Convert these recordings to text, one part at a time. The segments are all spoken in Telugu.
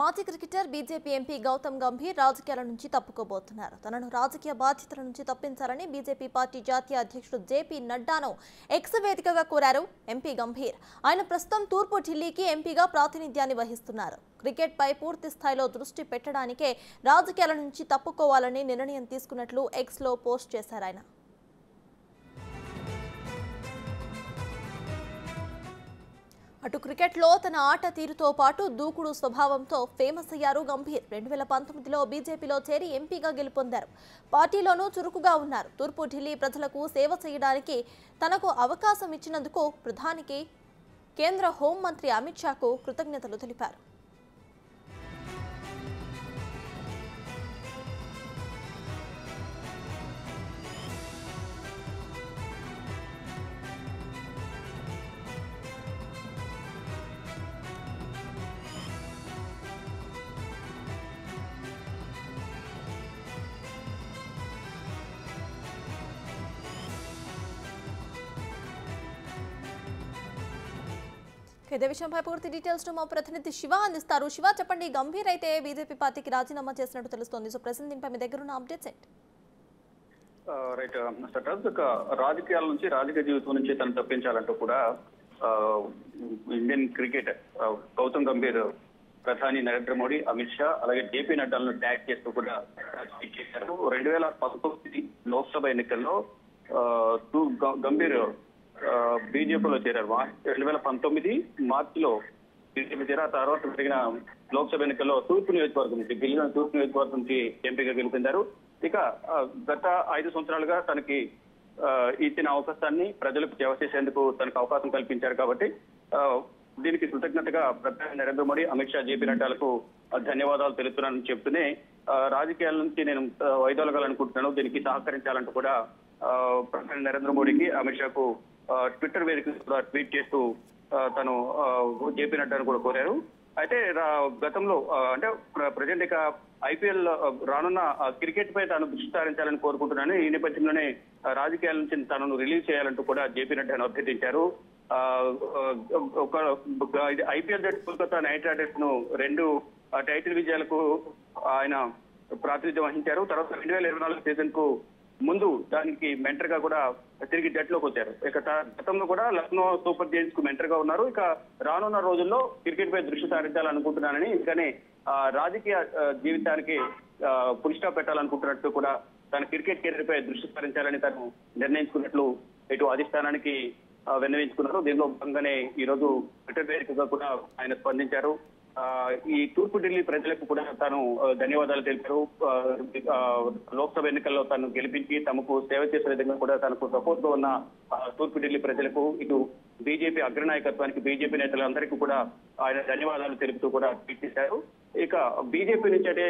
మాజీ cricketer BJP MP Gautam Gambhir రాజకీయాల నుంచి తప్పుకోబోతున్నారు. తనను రాజకీయ బాధ్యతల నుంచి తప్పించాలని బీజేపీ పార్టీ జాతీయ అధ్యక్షుడు జేపీ నడ్డాను ఎక్స్ వేదికగా కోరారు ఎంపీ గంభీర్. ఆయన ప్రస్తుతం తూర్పు ఢిల్లీకి ఎంపీగా ప్రాతినిధ్యాన్ని వహిస్తున్నారు. క్రికెట్ పై పూర్తి స్థాయిలో దృష్టి పెట్టడానికే రాజకీయాల నుంచి తప్పుకోవాలని నిర్ణయం తీసుకున్నట్లు ఎక్స్ లో పోస్ట్ చేశారు ఆయన. అటు క్రికెట్లో తన ఆట తీరుతో పాటు దూకుడు స్వభావంతో ఫేమస్ అయ్యారు గంభీర్. 2019లో బీజేపీలో చేరి ఎంపీగా గెలుపొందారు. పార్టీలోనూ చురుకుగా ఉన్నారు. తూర్పు ఢిల్లీ ప్రజలకు సేవ చేయడానికి తనకు అవకాశం ఇచ్చినందుకు ప్రధానికి కేంద్ర హోంమంత్రి అమిత్ షాకు కృతజ్ఞతలు తెలిపారు. ఇదే విషయంపై పూర్తి డీటెయిల్స్ మా ప్రతినిధి శివ అందిస్తారు. శివ, చెప్పండి, గంభీర్ అయితే బీజేపీ పార్టీకి రాజీనామా చేసినట్టు తెలుస్తోంది. సో ప్రెసెంట్ దీనిపై మీ దగ్గర ఉన్న అప్డేట్స్ ఏంటి? రైట్ రాజకీయాల నుంచి రాజకీయ జీవితం నుంచి తను తప్పించాలంటూ కూడా ఇండియన్ క్రికెట్ గౌతమ్ గంభీర్ ప్రధాని నరేంద్ర మోడీ, అమిత్ షా అలాగే జేపీ నడ్డాలను ట్యాగ్ చేస్తూ కూడా ట్వీట్ చేశారు. 2019 లోక్సభ ఎన్నికల్లో గంభీర్ బీజేపీలో చేరారు. 2019 మార్చిలో బీజేపీ చేరారు. ఆ తర్వాత జరిగిన లోక్సభ ఎన్నికల్లో తూర్పు నియోజకవర్గం నుంచి తూర్పు నియోజకవర్గం నుంచి ఎంపీగా గెలుపొందారు. ఇక గత 5 సంవత్సరాలుగా తనకి ఇచ్చిన అవకాశాన్ని ప్రజలకు సేవ చేసేందుకు తనకు అవకాశం కల్పించారు. కాబట్టి దీనికి కృతజ్ఞతగా ప్రధాని నరేంద్ర మోడీ, అమిత్ షా, జేపీ నడ్డాలకు ధన్యవాదాలు తెలుపుతున్నానని చెప్తూనే రాజకీయాల నుంచి నేను వైదొలగాలనుకుంటున్నాను, దీనికి సహకరించాలంటూ కూడా ప్రధాని నరేంద్ర మోడీకి, అమిత్ షాకు ట్విట్టర్ వేదిక ట్వీట్ చేస్తూ తను జేపీ నడ్డాను కూడా కోరారు. అయితే గతంలో అంటే ప్రజెంట్ ఇక ఐపీఎల్ రానున్న క్రికెట్ పై తాను దృష్టి సారించాలని కోరుకుంటున్నాను. ఈ నేపథ్యంలోనే రాజకీయాల నుంచి తనను రిలీజ్ చేయాలంటూ కూడా జేపీ నడ్డాను అభ్యర్థించారు. ఒక ఐపీఎల్ జట్టు కోల్కతా నైట్ రైడర్స్ ను 2 టైటిల్ విజయాలకు ఆయన ప్రాతినిధ్యం వహించారు. తర్వాత 2024 సీజన్ కు ముందు దానికి మెంటర్ గా కూడా తిరిగి జట్టులోకి వచ్చారు. ఇక గతంలో కూడా లక్నో సూపర్ జైంట్స్ కు మెంటర్ గా ఉన్నారు. ఇక రానున్న రోజుల్లో క్రికెట్ పై దృష్టి సారించాలనుకుంటున్నానని, కానీ రాజకీయ జీవితానికి ఫుల్ స్టాప్ పెట్టాలనుకుంటున్నట్టు కూడా తన క్రికెట్ కెరీర్ పై దృష్టి సారించాలని తను నిర్ణయించుకున్నట్లు ఇటు అధిష్టానానికి విన్నవించుకున్నారు. దీనిలో భాగంగానే ఈ రోజు ట్విట్టర్ వేదికగా కూడా ఆయన స్పందించారు. ఈ తూర్పు ఢిల్లీ ప్రజలకు కూడా తాను ధన్యవాదాలు తెలిపారు. లోక్సభ ఎన్నికల్లో తాను గెలిపించి తమకు సేవ చేసే విధంగా కూడా తనకు సపోర్ట్ గా ఉన్న తూర్పు ఢిల్లీ ప్రజలకు, ఇటు బీజేపీ అగ్రనాయకత్వానికి, బీజేపీ నేతలందరికీ కూడా ఆయన ధన్యవాదాలు తెలుపుతూ కూడా ట్వీట్ చేశారు. ఇక బీజేపీ నుంచి అయితే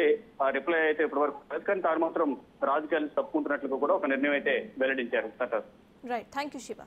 రిప్లై అయితే ఇప్పటివరకు, కానీ తాను మాత్రం రాజకీయాలు తప్పుకుంటున్నట్లుగా కూడా ఒక నిర్ణయం అయితే వెల్లడించారు. Right, thank you Shiva.